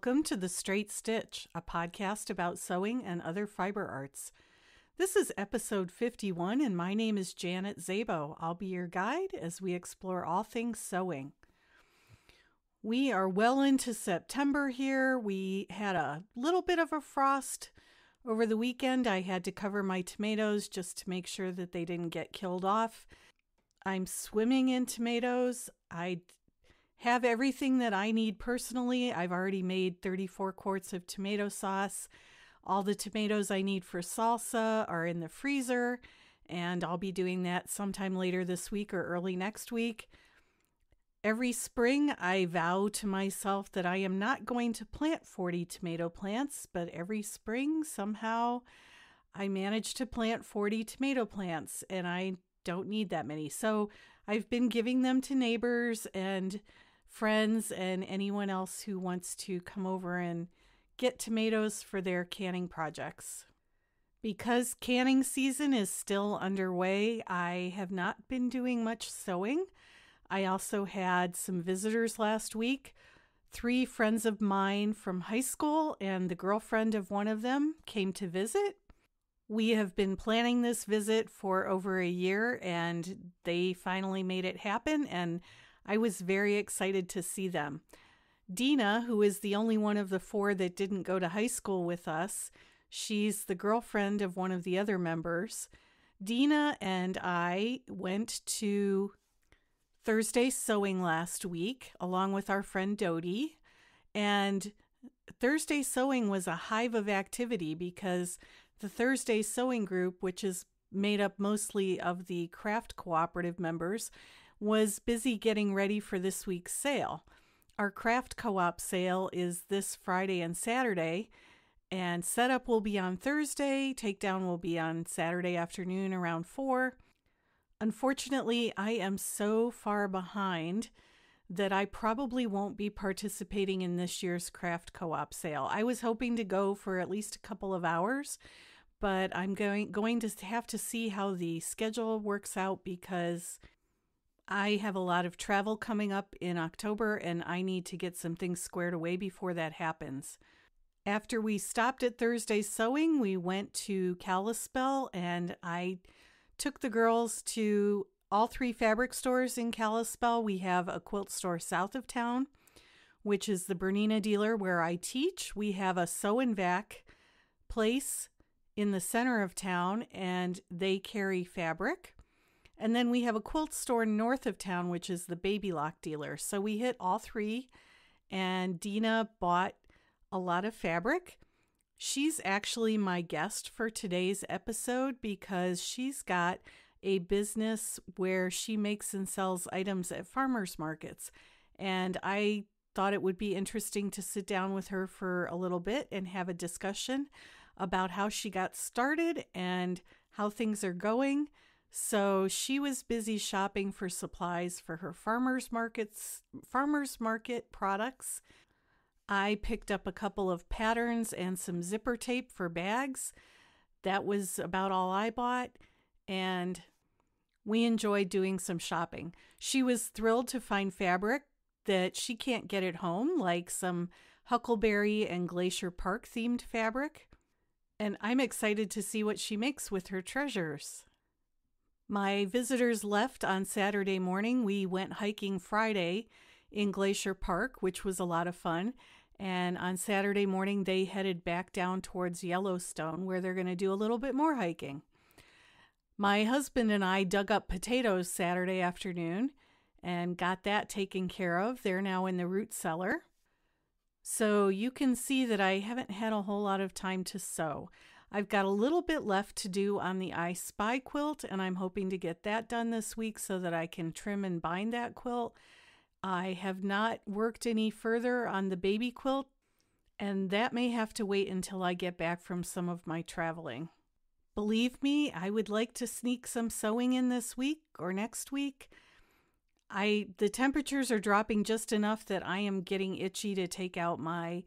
Welcome to The Straight Stitch, a podcast about sewing and other fiber arts. This is episode 51, and my name is Janet Szabo. I'll be your guide as we explore all things sewing. We are well into September here. We had a little bit of a frost over the weekend. I had to cover my tomatoes just to make sure that they didn't get killed off. I'm swimming in tomatoes. I have everything that I need personally. I've already made 34 quarts of tomato sauce. All the tomatoes I need for salsa are in the freezer, and I'll be doing that sometime later this week or early next week. Every spring, I vow to myself that I am not going to plant 40 tomato plants, but every spring, somehow, I manage to plant 40 tomato plants, and I don't need that many. So I've been giving them to neighbors and friends and anyone else who wants to come over and get tomatoes for their canning projects. Because canning season is still underway, I have not been doing much sewing. I also had some visitors last week. 3 friends of mine from high school and the girlfriend of one of them came to visit. We have been planning this visit for over a year, and they finally made it happen, and I was very excited to see them. Deana, who is the only one of the 4 that didn't go to high school with us, she's the girlfriend of one of the other members. Deana and I went to Thursday sewing last week, along with our friend Dodie, and Thursday sewing was a hive of activity because the Thursday sewing group, which is made up mostly of the craft cooperative members, was busy getting ready for this week's sale. Our craft co-op sale is this Friday and Saturday, and setup will be on Thursday, takedown will be on Saturday afternoon around 4. Unfortunately, I am so far behind that I probably won't be participating in this year's craft co-op sale. I was hoping to go for at least a couple of hours, but I'm going to have to see how the schedule works out because I have a lot of travel coming up in October, and I need to get some things squared away before that happens. After we stopped at Thursday sewing, we went to Kalispell, and I took the girls to all 3 fabric stores in Kalispell. We have a quilt store south of town, which is the Bernina dealer where I teach. We have a sew and vac place in the center of town, and they carry fabric. And then we have a quilt store north of town, which is the Baby Lock dealer. So we hit all 3, and Deana bought a lot of fabric. She's actually my guest for today's episode because she's got a business where she makes and sells items at farmers markets. And I thought it would be interesting to sit down with her for a little bit and have a discussion about how she got started and how things are going. So she was busy shopping for supplies for her farmers market products. I picked up a couple of patterns and some zipper tape for bags. That was about all I bought, and we enjoyed doing some shopping. She was thrilled to find fabric that she can't get at home, like some Huckleberry and Glacier Park themed fabric, and I'm excited to see what she makes with her treasures. My visitors left on Saturday morning. We went hiking Friday in Glacier Park, which was a lot of fun. And on Saturday morning, they headed back down towards Yellowstone, where they're going to do a little bit more hiking. My husband and I dug up potatoes Saturday afternoon and got that taken care of. They're now in the root cellar. So you can see that I haven't had a whole lot of time to sew. I've got a little bit left to do on the I Spy quilt, and I'm hoping to get that done this week so that I can trim and bind that quilt. I have not worked any further on the baby quilt, and that may have to wait until I get back from some of my traveling. Believe me, I would like to sneak some sewing in this week or next week. The temperatures are dropping just enough that I am getting itchy to take out my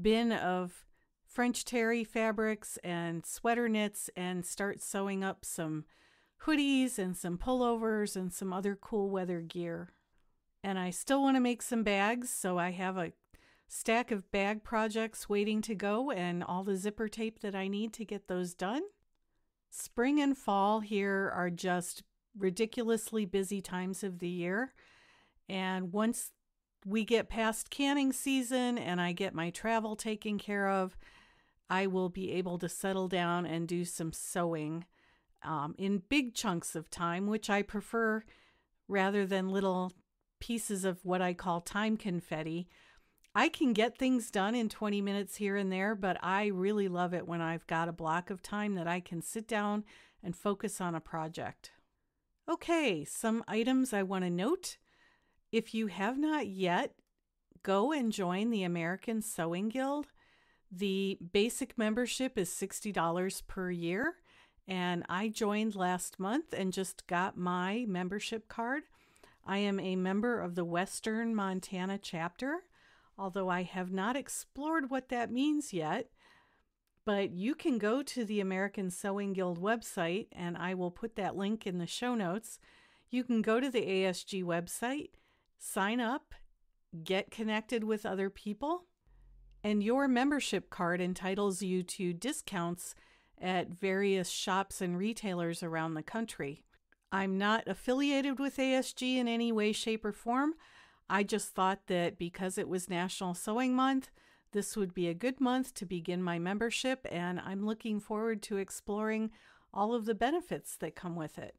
bin of French terry fabrics and sweater knits and start sewing up some hoodies and some pullovers and some other cool weather gear. And I still want to make some bags, so I have a stack of bag projects waiting to go and all the zipper tape that I need to get those done. Spring and fall here are just ridiculously busy times of the year. And once we get past canning season and I get my travel taken care of, I will be able to settle down and do some sewing in big chunks of time, which I prefer rather than little pieces of what I call time confetti. I can get things done in 20 minutes here and there, but I really love it when I've got a block of time that I can sit down and focus on a project. Okay, some items I want to note. If you have not yet, go and join the American Sewing Guild. The basic membership is $60 per year, and I joined last month and just got my membership card. I am a member of the Western Montana chapter, although I have not explored what that means yet. But you can go to the American Sewing Guild website, and I will put that link in the show notes. You can go to the ASG website, sign up, get connected with other people, and your membership card entitles you to discounts at various shops and retailers around the country. I'm not affiliated with ASG in any way, shape, or form. I just thought that because it was National Sewing Month, this would be a good month to begin my membership, and I'm looking forward to exploring all of the benefits that come with it.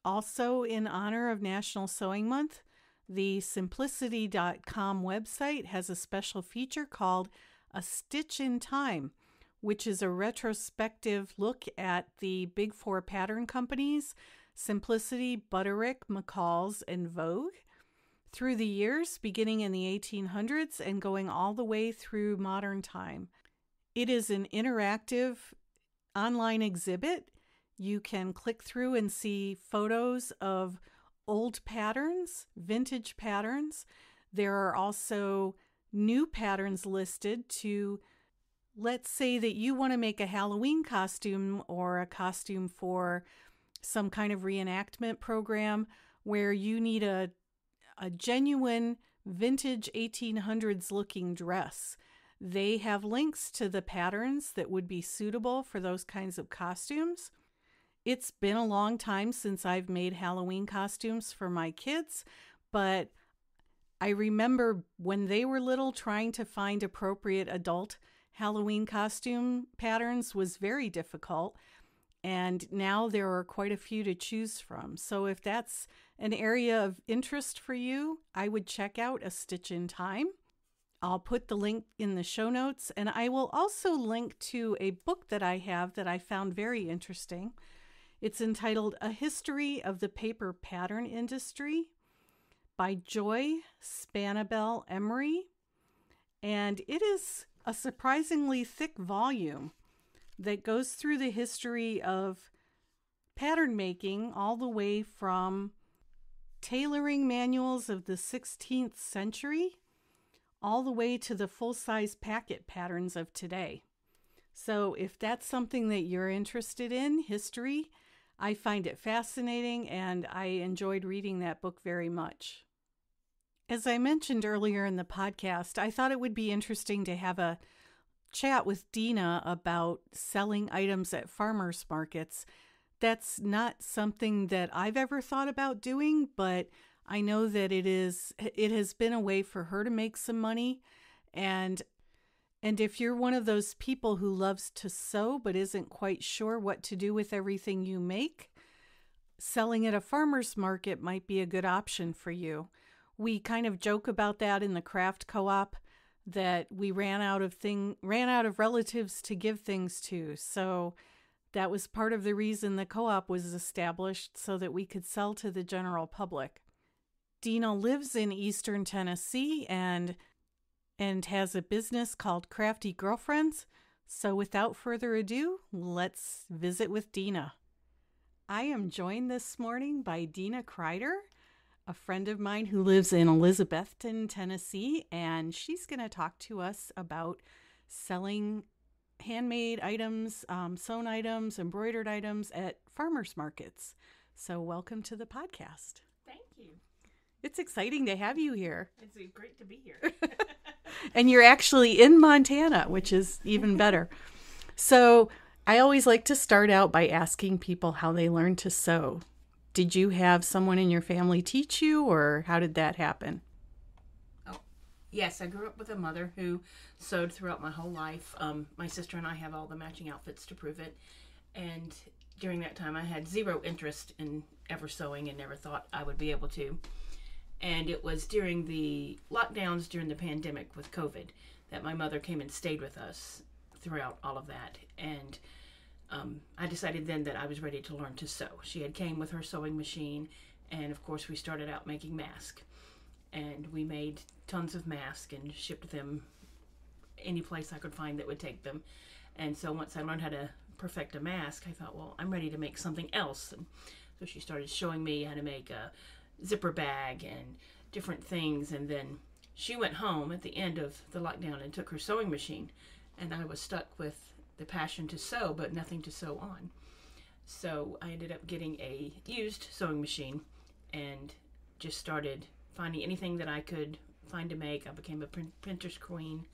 Also, in honor of National Sewing Month, the Simplicity.com website has a special feature called A Stitch in Time, which is a retrospective look at the big four pattern companies, Simplicity, Butterick, McCall's, and Vogue, through the years, beginning in the 1800s and going all the way through modern time. It is an interactive online exhibit. You can click through and see photos of old patterns, vintage patterns. There are also new patterns listed to, let's say that you want to make a Halloween costume or a costume for some kind of reenactment program where you need a genuine vintage 1800s looking dress. They have links to the patterns that would be suitable for those kinds of costumes. It's been a long time since I've made Halloween costumes for my kids, but I remember when they were little, trying to find appropriate adult Halloween costume patterns was very difficult. And now there are quite a few to choose from. So if that's an area of interest for you, I would check out A Stitch in Time. I'll put the link in the show notes, and I will also link to a book that I have that I found very interesting. It's entitled A History of the Paper Pattern Industry by Joy Spanabel Emery. And it is a surprisingly thick volume that goes through the history of pattern making all the way from tailoring manuals of the 16th century all the way to the full-size packet patterns of today. So if that's something that you're interested in, history, I find it fascinating and I enjoyed reading that book very much. As I mentioned earlier in the podcast, I thought it would be interesting to have a chat with Deana about selling items at farmers markets. That's not something that I've ever thought about doing, but I know that it has been a way for her to make some money. And if you're one of those people who loves to sew but isn't quite sure what to do with everything you make, selling at a farmer's market might be a good option for you. We kind of joke about that in the craft co-op, that we ran out of relatives to give things to. So that was part of the reason the co-op was established, so that we could sell to the general public. Deana lives in Eastern Tennessee and has a business called Crafty Girlfriends. So without further ado, let's visit with Deana. I am joined this morning by Deana Crider, a friend of mine who lives in Elizabethton, Tennessee, and she's going to talk to us about selling handmade items, sewn items, embroidered items at farmers markets. So welcome to the podcast. Thank you. It's exciting to have you here. It's great to be here. And you're actually in Montana, which is even better. So I always like to start out by asking people how they learned to sew. Did you have someone in your family teach you, or how did that happen? Oh, yes, I grew up with a mother who sewed throughout my whole life. My sister and I have all the matching outfits to prove it. And during that time, I had zero interest in ever sewing and never thought I would be able to. And it was during the lockdowns during the pandemic with COVID that my mother came and stayed with us throughout all of that. And I decided then that I was ready to learn to sew. She had came with her sewing machine, and of course we started out making masks. And we made tons of masks and shipped them any place I could find that would take them. And so once I learned how to perfect a mask, I thought, well, I'm ready to make something else. And so she started showing me how to make a zipper bag and different things. And then she went home at the end of the lockdown and took her sewing machine. And I was stuck with the passion to sew, but nothing to sew on. So I ended up getting a used sewing machine and just started finding anything that I could find to make. I became a printer's queen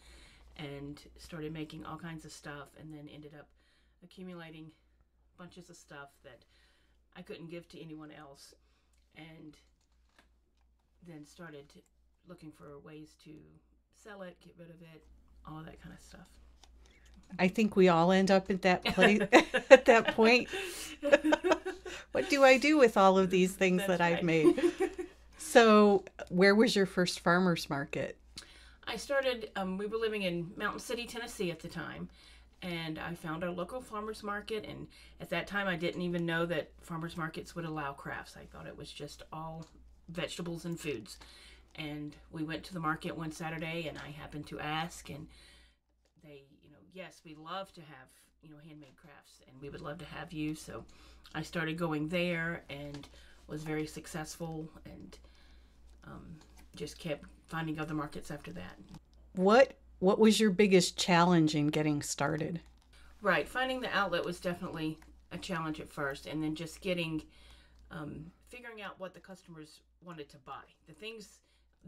and started making all kinds of stuff, and then ended up accumulating bunches of stuff that I couldn't give to anyone else, and then started looking for ways to sell it, get rid of it, all of that kind of stuff. I think we all end up at that place at that point. What do I do with all of these things that I've made? So, where was your first farmer's market? I started, we were living in Mountain City, Tennessee at the time, and I found a local farmer's market, and at that time I didn't even know that farmer's markets would allow crafts. I thought it was just all vegetables and foods. And we went to the market one Saturday, and I happened to ask, and they, yes, we love to have, handmade crafts, and we would love to have you. So I started going there and was very successful, and just kept finding other markets after that. What was your biggest challenge in getting started? Right, finding the outlet was definitely a challenge at first, and then just figuring out what the customers wanted to buy. The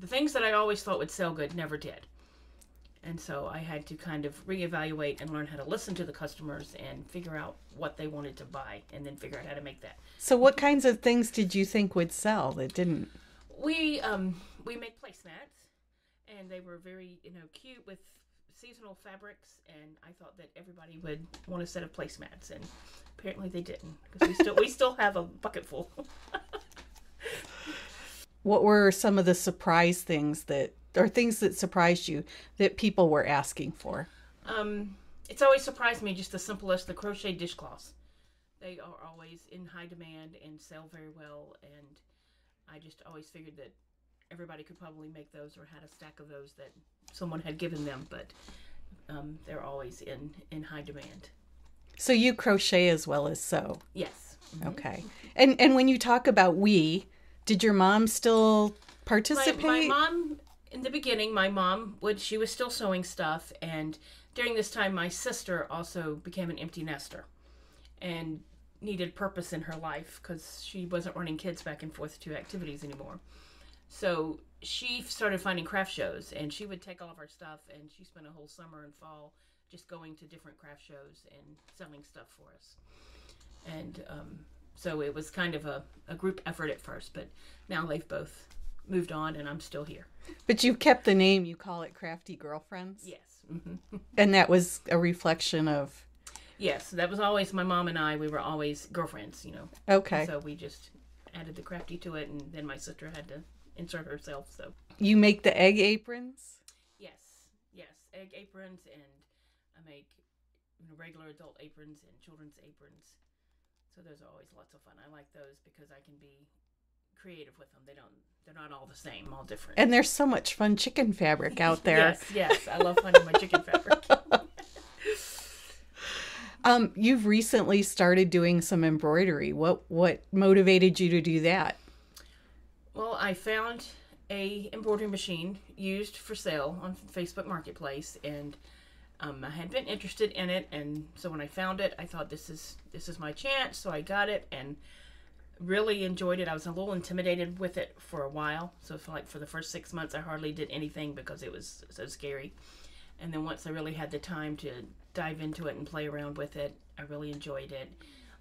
things that I always thought would sell good never did. And so I had to kind of reevaluate and learn how to listen to the customers and figure out what they wanted to buy, and then figure out how to make that. So what kinds of things did you think would sell that didn't? We made placemats, and they were very, cute with seasonal fabrics, and I thought that everybody would want a set of placemats, and apparently they didn't, because we still have a bucket full. What were some of the surprise things or things that surprised you that people were asking for? It's always surprised me, just the simplest, the crochet dishcloths. They are always in high demand and sell very well, and I just always figured that everybody could probably make those or had a stack of those that someone had given them, but they're always in high demand. So you crochet as well as sew? Yes. Mm-hmm. Okay. And when you talk about did your mom still participate? My mom, in the beginning, she was still sewing stuff, and during this time my sister also became an empty nester and needed purpose in her life because she wasn't running kids back and forth to activities anymore. So she started finding craft shows, and she would take all of our stuff, and she spent a whole summer and fall just going to different craft shows and selling stuff for us. And so it was kind of a group effort at first, but now they've both moved on, and I'm still here. But you kept the name. You call it Crafty Girlfriends? Yes. Mm-hmm. And that was a reflection of... Yes, that was always my mom and I. We were always girlfriends, Okay. So we just added the crafty to it, and then my sister had to insert herself. So you make the egg aprons? Yes, egg aprons, and I make regular adult aprons and children's aprons. So those are always lots of fun. I like those because I can be creative with them. They're not all the same, all different. And there's so much fun chicken fabric out there. Yes, I love finding my chicken fabric. You've recently started doing some embroidery. What motivated you to do that? Well, I found a embroidery machine used for sale on Facebook Marketplace, and I had been interested in it, and so when I found it, I thought this is my chance. So I got it, and Really enjoyed it. I was a little intimidated with it for a while. So for the first 6 months, I hardly did anything because it was so scary. And then once I really had the time to dive into it and play around with it, I really enjoyed it.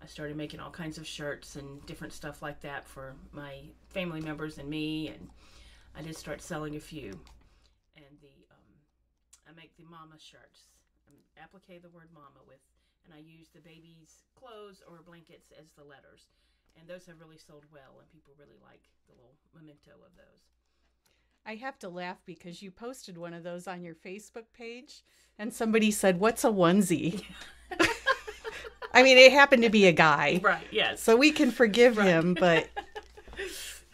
I started making all kinds of shirts and different stuff like that for my family members and me, and I did start selling a few. And I make the mama shirts. Applique the word mama with, and I use the baby's clothes or blankets as the letters. And those have really sold well, and people really like the little memento of those. I have to laugh because you posted one of those on your Facebook page, and somebody said, "What's a onesie?" I mean, it happened to be a guy. Right, yes. So we can forgive him, but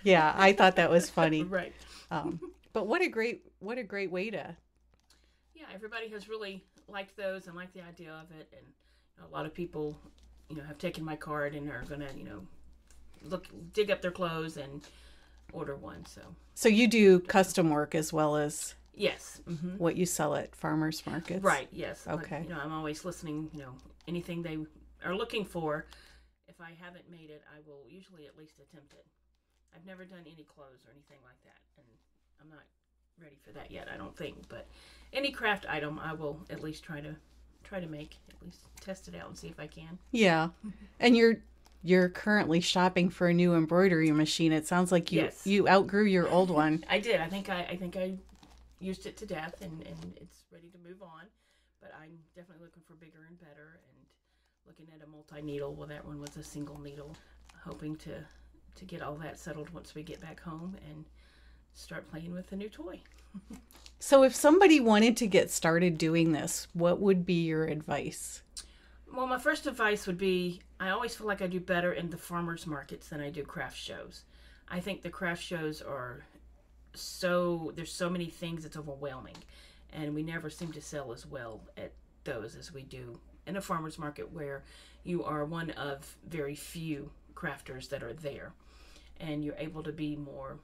yeah, I thought that was funny. Right. But what a great way to... Yeah, everybody has really liked those and liked the idea of it, and a lot of people, have taken my card and are going to, dig up their clothes and order one. So you do custom work as well as yes, mm-hmm. what you sell at farmers markets, right? Yes. Okay. But, I'm always listening. Anything they are looking for. If I haven't made it, I will usually at least attempt it. I've never done any clothes or anything like that, and I'm not ready for that yet, I don't think. But any craft item, I will at least try to make, at least test it out and see if I can. Yeah, and you're currently shopping for a new embroidery machine. It sounds like you outgrew your old one. I did. I think I used it to death, and it's ready to move on. But I'm definitely looking for bigger and better, and looking at a multi-needle. Well, that one was a single needle. Hoping to get all that settled once we get back home and start playing with the new toy. So if somebody wanted to get started doing this, what would be your advice? Well, my first advice would be, I always feel like I do better in the farmers markets than I do craft shows. I think the craft shows there's so many things, it's overwhelming. And we never seem to sell as well at those as we do in a farmers market, where you are one of very few crafters that are there. And you're able to be more,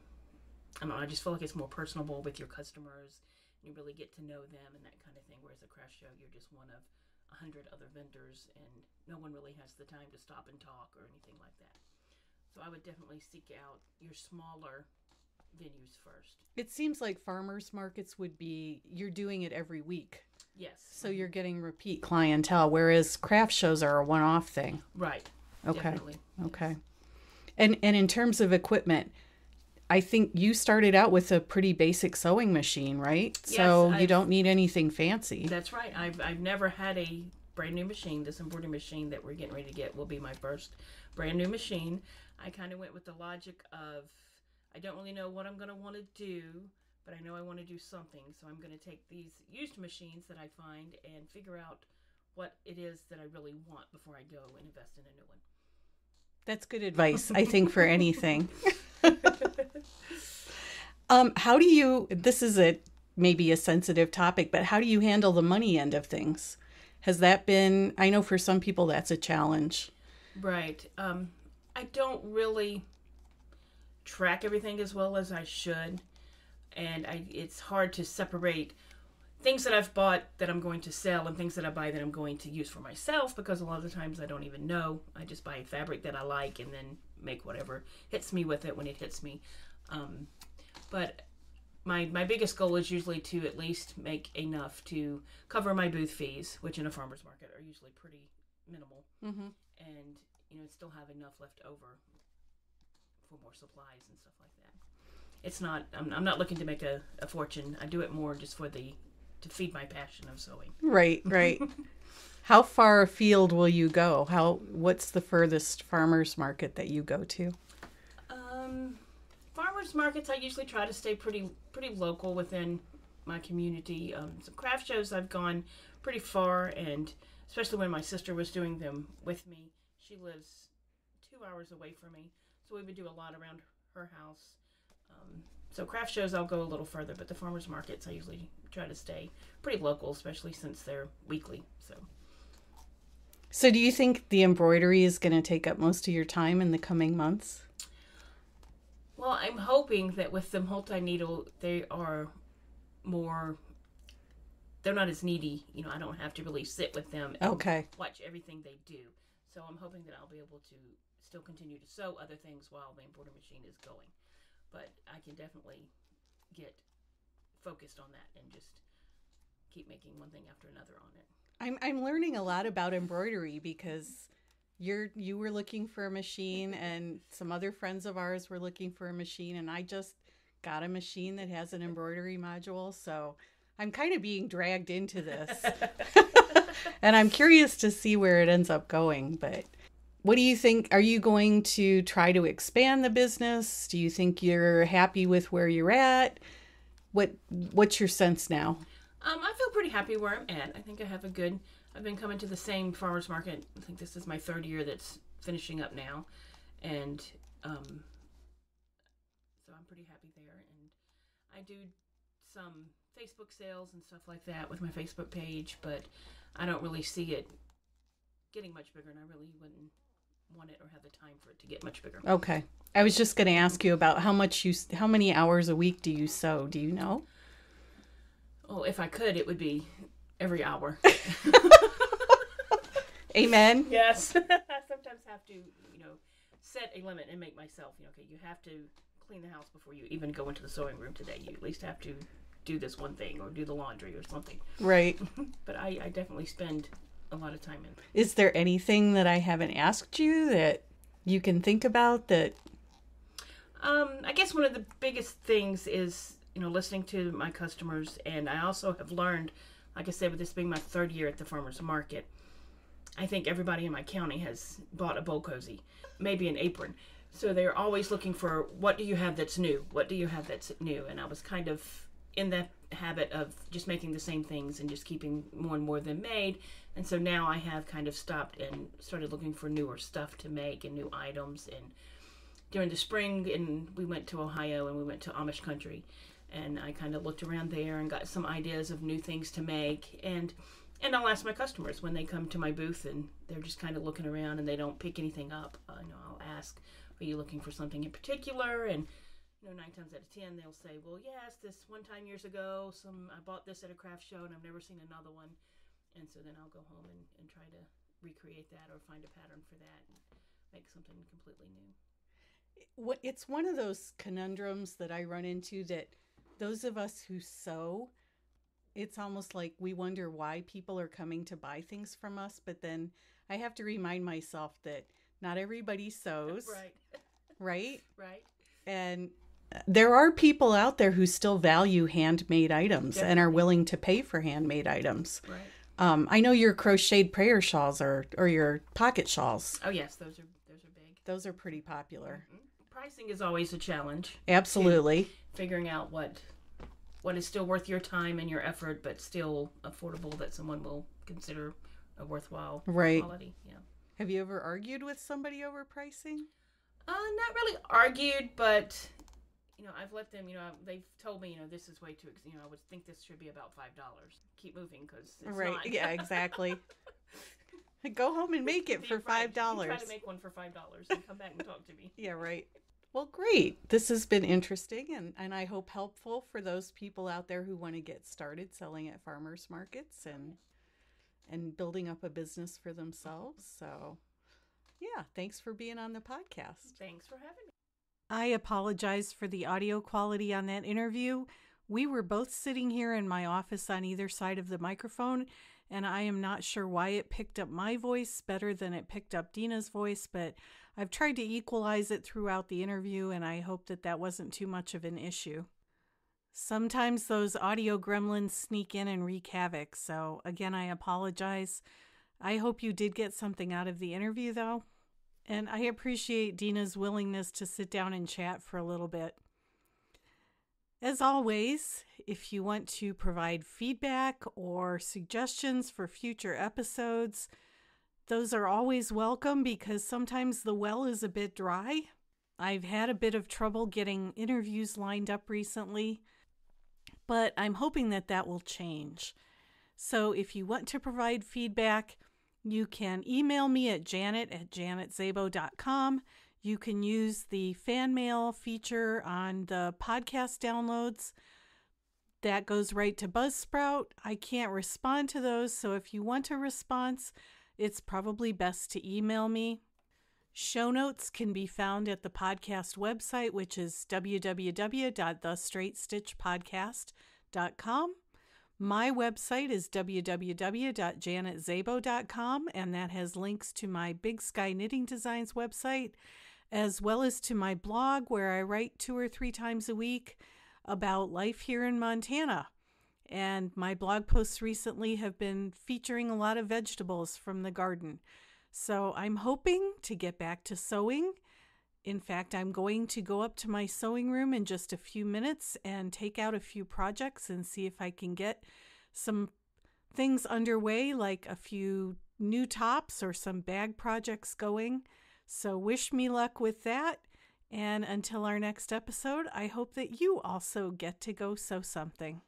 I just feel like it's more personable with your customers. You really get to know them and that kind of thing. Whereas a craft show, you're just one of 100 other vendors, and no one really has the time to stop and talk or anything like that. So I would definitely seek out your smaller venues first. It seems like farmers markets would be, you're doing it every week. Yes. So you're getting repeat clientele, whereas craft shows are a one-off thing. Right. Okay. Definitely. Okay. And in terms of equipment, I think you started out with a pretty basic sewing machine, right? Yes, so you don't need anything fancy. That's right. I've never had a brand new machine. This embroidery machine that we're getting ready to get will be my first brand new machine. I kind of went with the logic of, I don't really know what I'm going to want to do, but I know I want to do something. So I'm going to take these used machines that I find and figure out what it is that I really want before I go and invest in a new one. That's good advice, I think, for anything. How do you, this is maybe a sensitive topic, but how do you handle the money end of things? Has that been, I know for some people that's a challenge. Right. I don't really track everything as well as I should. And it's hard to separate things that I've bought that I'm going to sell and things that I buy that I'm going to use for myself, because a lot of the times I don't even know. I just buy fabric that I like and then make whatever hits me with it when it hits me. But my biggest goal is usually to at least make enough to cover my booth fees, which in a farmer's market are usually pretty minimal. Mm-hmm. And, still have enough left over for more supplies and stuff like that. It's not, I'm not looking to make a fortune. I do it more just to feed my passion of sewing. Right, right. How far afield will you go? What's the furthest farmer's market that you go to? Farmers markets, I usually try to stay pretty local within my community. Some craft shows I've gone pretty far, and especially when my sister was doing them with me. She lives 2 hours away from me, so we would do a lot around her house. So craft shows I'll go a little further, but the farmers markets I usually try to stay pretty local, especially since they're weekly. So do you think the embroidery is going to take up most of your time in the coming months? Well, I'm hoping that with the multi-needle, they're not as needy. I don't have to really sit with them and watch everything they do. So I'm hoping that I'll be able to still continue to sew other things while the embroidery machine is going. But I can definitely get focused on that and just keep making one thing after another on it. I'm learning a lot about embroidery because you were looking for a machine and some other friends of ours were looking for a machine, and I just got a machine that has an embroidery module, so I'm kind of being dragged into this. And I'm curious to see where it ends up going. But what do you think? Are you going to try to expand the business? Do you think you're happy with where you're at? What's your sense now? I feel pretty happy where I'm at. I think I've been coming to the same farmer's market. I think this is my third year that's finishing up now. And so I'm pretty happy there. And I do some Facebook sales and stuff like that with my Facebook page, but I don't really see it getting much bigger, and I really wouldn't want it or have the time for it to get much bigger. Okay. I was just going to ask you about how many hours a week do you sew? Do you know? Oh, if I could, it would be every hour. Amen. Yes. I sometimes have to, set a limit and make myself, okay, you have to clean the house before you even go into the sewing room today. You at least have to do this one thing or do the laundry or something. Right. But I definitely spend a lot of time in. Is there anything that I haven't asked you that you can think about that? I guess one of the biggest things is, listening to my customers. And I also have learned, like I said, with this being my third year at the farmer's market, I think everybody in my county has bought a bowl cozy, maybe an apron. So they're always looking for, what do you have that's new? What do you have that's new? And I was kind of in that habit of just making the same things and just keeping more and more of them made. And so now I have kind of stopped and started looking for newer stuff to make and new items. And during the spring, and we went to Ohio and we went to Amish country. And I kind of looked around there and got some ideas of new things to make. And I'll ask my customers when they come to my booth and they're just kind of looking around and they don't pick anything up. I'll ask, are you looking for something in particular? And 9 times out of 10, they'll say, well, yes, this one time years ago, I bought this at a craft show and I've never seen another one. And so then I'll go home and try to recreate that or find a pattern for that and make something completely new. It's one of those conundrums that I run into, that those of us who sew, it's almost like we wonder why people are coming to buy things from us. But then I have to remind myself that not everybody sews. Right. Right? Right. And there are people out there who still value handmade items. Definitely. And are willing to pay for handmade items. Right. I know your crocheted prayer shawls or your pocket shawls. Oh yes, those are big. Those are pretty popular. Mm-hmm. Pricing is always a challenge. Absolutely. Figuring out what is still worth your time and your effort, but still affordable, that someone will consider a worthwhile quality. Yeah. Have you ever argued with somebody over pricing? Not really argued, but I've let them. They've told me, this is way too. I would think this should be about $5. Keep moving because it's right. not. Yeah, exactly. Go home and make it for $5. Try to make one for $5 and come back and talk to me. Yeah, right. Well, great. This has been interesting and I hope helpful for those people out there who want to get started selling at farmers markets and building up a business for themselves. So, yeah, thanks for being on the podcast. Thanks for having me. I apologize for the audio quality on that interview. We were both sitting here in my office on either side of the microphone, and I am not sure why it picked up my voice better than it picked up Deana's voice, but I've tried to equalize it throughout the interview, and I hope that wasn't too much of an issue. Sometimes those audio gremlins sneak in and wreak havoc, so again, I apologize. I hope you did get something out of the interview, though, and I appreciate Deana's willingness to sit down and chat for a little bit. As always, if you want to provide feedback or suggestions for future episodes, those are always welcome because sometimes the well is a bit dry. I've had a bit of trouble getting interviews lined up recently, but I'm hoping that will change. So if you want to provide feedback, you can email me at janet@janetzabo.com. You can use the fan mail feature on the podcast downloads. That goes right to Buzzsprout. I can't respond to those, so if you want a response, it's probably best to email me. Show notes can be found at the podcast website, which is www.thestraightstitchpodcast.com. My website is www.janetzabo.com, and that has links to my Big Sky Knitting Designs website, as well as to my blog where I write 2 or 3 times a week about life here in Montana. And my blog posts recently have been featuring a lot of vegetables from the garden. So I'm hoping to get back to sewing. In fact, I'm going to go up to my sewing room in just a few minutes and take out a few projects and see if I can get some things underway, like a few new tops or some bag projects going. So wish me luck with that. And until our next episode, I hope that you also get to go sew something.